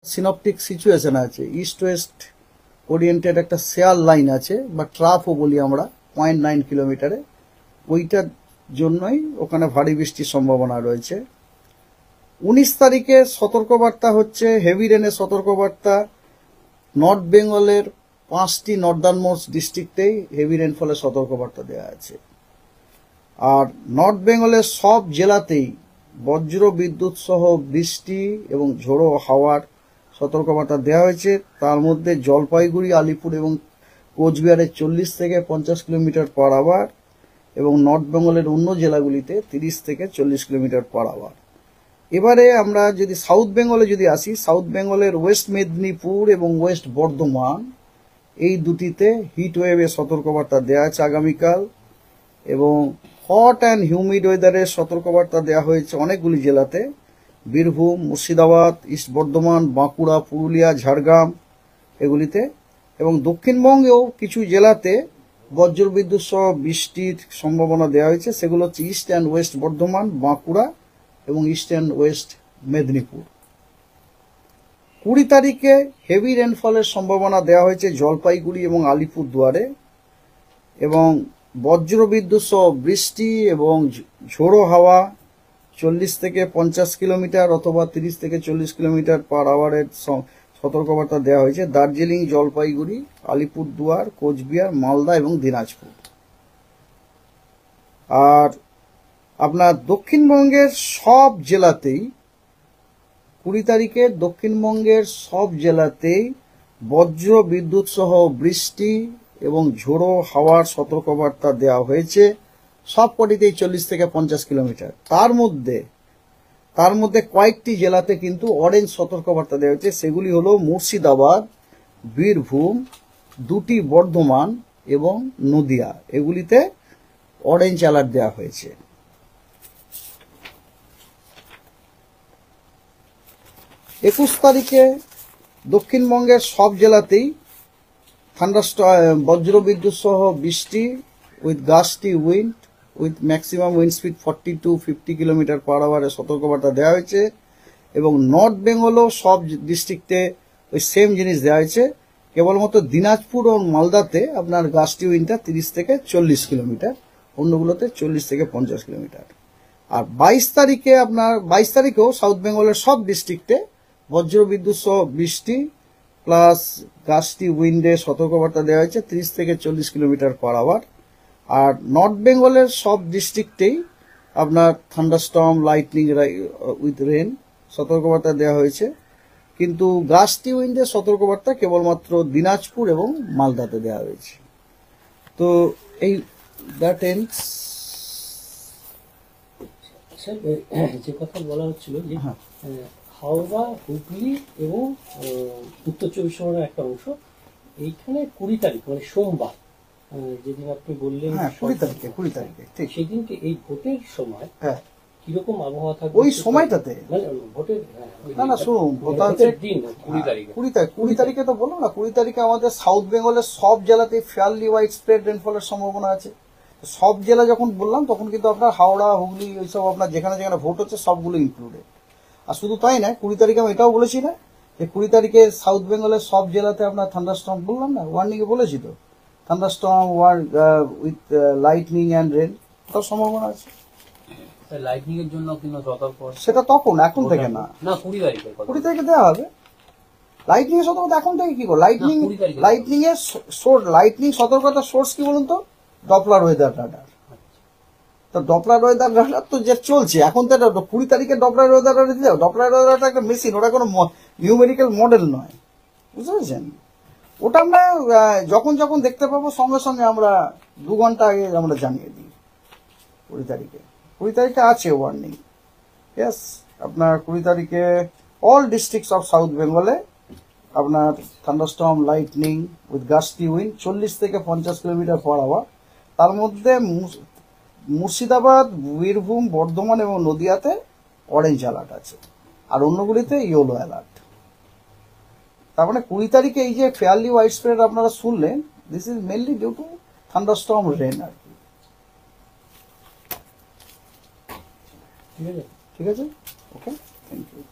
Synoptic situation আছে, east West oriented একটা share line আছে বা ট্রাফও বলি আমরা 0.9 কিলোমিটারে, ওইটার জন্যই ওখানে ভারী বৃষ্টির সম্ভাবনা রয়েছে। 19 তারিখে সতর্কবার্তা হচ্ছে হেভি রেনের সতর্কবার্তা। নর্থ বেঙ্গলের 5টি নর্দার্ন মোস্ট ডিস্ট্রিক্টেই হেভি রেনফলের সতর্কবার্তা দেওয়া আছে। আর নর্থ বেঙ্গলের সব জেলাতেই বজ্র বিদ্যুৎ সহ বৃষ্টি এবং ঝোড়ো হাওয়ার সতর্কবার্তা দেওয়া হয়েছে। তার মধ্যে জলপাইগুড়ি, আলিপুর এবং কোচবিহারের 40 থেকে 50 কিলোমিটার পার আওয়ার এবং নর্থ বেঙ্গলের অন্য জেলাগুলিতে 30 থেকে 40 কিলোমিটার পার আওয়ার। এবারে আমরা যদি সাউথ বেঙ্গলে যদি আসি, সাউথ বেঙ্গলের ওয়েস্ট মেদিনীপুর এবং ওয়েস্ট বর্ধমান এই দুটিতে হিট ওয়েভের সতর্কবার্তা দেওয়া আছে আগামীকাল, এবং হট অ্যান্ড হিউমিড ওয়েদারের সতর্কবার্তা দেওয়া হয়েছে অনেকগুলি জেলাতে, বীরভূম, মুর্শিদাবাদ, ইস্ট বর্ধমান, বাঁকুড়া, পুরুলিয়া, ঝাড়গ্রাম এগুলিতে। এবং দক্ষিণবঙ্গেও কিছু জেলাতে বজ্রবিদ্যুৎ সহ বৃষ্টির সম্ভাবনা দেওয়া হয়েছে, সেগুলো হচ্ছে east and West Bardhaman, Bankura এবং ইস্ট অ্যান্ড ওয়েস্ট মেদিনীপুর। 20 তারিখে হেভি রেনফলের সম্ভাবনা দেওয়া হয়েছে জলপাইগুড়ি এবং আলিপুরদুয়ারে, এবং বজ্রবিদ্যুৎ সহ বৃষ্টি এবং ঝোড়ো হাওয়া 40 থেকে 50 কিলোমিটার অথবা 30 থেকে 40 কিলোমিটার পার আওয়ারের সতর্কবার্তা দেওয়া হয়েছে দার্জিলিং, জলপাইগুড়ি, আলিপুরদুয়ার, কোচবিহার, মালদা এবং দিনাজপুর। আর আপনার দক্ষিণবঙ্গের সব জেলাতেই 20 তারিখে দক্ষিণবঙ্গের সব জেলাতেই বজ্র বিদ্যুৎ সহ বৃষ্টি এবং ঝোড়ো হাওয়ার সতর্কবার্তা দেওয়া হয়েছে, সব কটিতেই 40 থেকে 50 কিলোমিটার। তার মধ্যে কয়েকটি জেলাতে কিন্তু অরেঞ্জ সতর্কবার্তা দেওয়া হয়েছে, সেগুলি হলো মুর্শিদাবাদ, বীরভূম, 2টি বর্ধমান এবং নদিয়া, এগুলিতে অরেঞ্জ অ্যালার্ট দেওয়া হয়েছে। 21 তারিখে দক্ষিণবঙ্গের সব জেলাতেই বজ্রবিদ্যুৎ সহ বৃষ্টি with gusty wind with maximum wind speed 40 to 50 kilometre per আওয়ারের সতর্কবার্তা দেওয়া হয়েছে। এবং নর্থ বেঙ্গলও সব ডিস্ট্রিক্টে ওই সেম জিনিস দেওয়া হয়েছে, কেবলমাত্র দিনাজপুর ও মালদাতে আপনার গাস্টি উইন্ডটা 30 থেকে 40 কিলোমিটার, অন্যগুলোতে 40 থেকে 50 কিলোমিটার। আর 22 তারিখেও সাউথ বেঙ্গলের সব ডিস্ট্রিক্টে বজ্রবিদ্যুৎ সহ বৃষ্টি প্লাস গাস্টি উইন্ডের সতর্কবার্তা দেওয়া হয়েছে 30 থেকে 40 কিলোমিটার পার আওয়ার। আর নর্থ বেঙ্গলের সব ডিস্ট্রিক্টেই আপনার থান্ডারস্টর্ম, লাইটনিং উইথ রেন সতর্কবার্তা দেওয়া হয়েছে, কিন্তু গাস্টি উইন্ডের সতর্কবার্তা কেবলমাত্র দিনাজপুর এবং মালদাতে দেওয়া হয়েছে। তো এই দ্যাট এন্ডস। যে কথা বলা হচ্ছিল যে হাওড়া, হুগলি এবং উত্তর 24 পরগনার একটা অংশ, এইখানে 20 তারিখ মানে সোমবার, যেদিন আপনি বললেন 20 তারিখে ঠিক সেদিনকে এই ভোটের সময় কিরকম আবহাওয়া থাকবে ওই সময়টাতে? মানে ভোটের না শুনুন, ভোটের দিন 20 তারিখে তো বললাম না, 20 তারিখে আমাদের সাউথ বেঙ্গলের সব জেলাতেই ফেয়ারলি ওয়াইড স্প্রেড রেনফলের সম্ভাবনা আছে। সব জেলা যখন বললাম তখন কিন্তু আপনার হাওড়া, হুগলি ওইসব আপনার যেখানে যেখানে ভোট হচ্ছে সবগুলো ইনক্লুডেড। আর শুধু তাই না, 20 তারিখে আমি এটাও বলেছি না যে 20 তারিখে সাউথ বেঙ্গলের সব জেলাতে আপনার থান্ডারস্টর্ম বললাম না, ওয়ার্নিং এ বলেছি তো, thunderstorm with lightning and rain তার সম্ভাবনা আছে। লাইটনিং এর জন্য কিন্তু সতর্ক, সেটা তখন, এখন থেকে না, 20 তারিখে দেওয়া হবে। লাইটনিং এর সতর্কতা এখন থেকে কি করে? লাইটনিং সতর্কতার সোর্স কি বলুন তো? Doppler weather radar. তো ডপলার ওয়েদার রাডার তো যে চলছে এখন, তো 20 তারিখে ডপলার ওয়েদার রাডার দিতে হবে। ডপলার ওয়েদার রাডার একটা মেশিন, ওটা কোনো নিউমেরিক্যাল মডেল নয়, বুঝতে পেরেছেন? ওটা আমরা যখন যখন দেখতে পাবো সঙ্গে সঙ্গে আমরা 2 ঘন্টা আগে আমরা জানিয়ে দিই। 20 তারিখে আছে ওয়ার্নিং। ইয়েস, আপনার 20 তারিখে অল ডিস্ট্রিক্টস অফ সাউথ বেঙ্গলে আপনার thunderstorm, lightning with gusty wind 40 থেকে 50 কিলোমিটার পার আওয়ার। তার মধ্যে মুর্শিদাবাদ, বীরভূম, বর্ধমান এবং নদিয়াতে অরেঞ্জ অ্যালার্ট আছে, আর অন্যগুলিতে ইয়েলো অ্যালার্ট। তার মানে 20 তারিখে এই যে ফেয়ারলি ওয়াইড স্প্রেড আপনারা শুনলেন, this is mainly due to thunderstorm rain আর কি। ঠিক আছে, ওকে, থ্যাংক ইউ।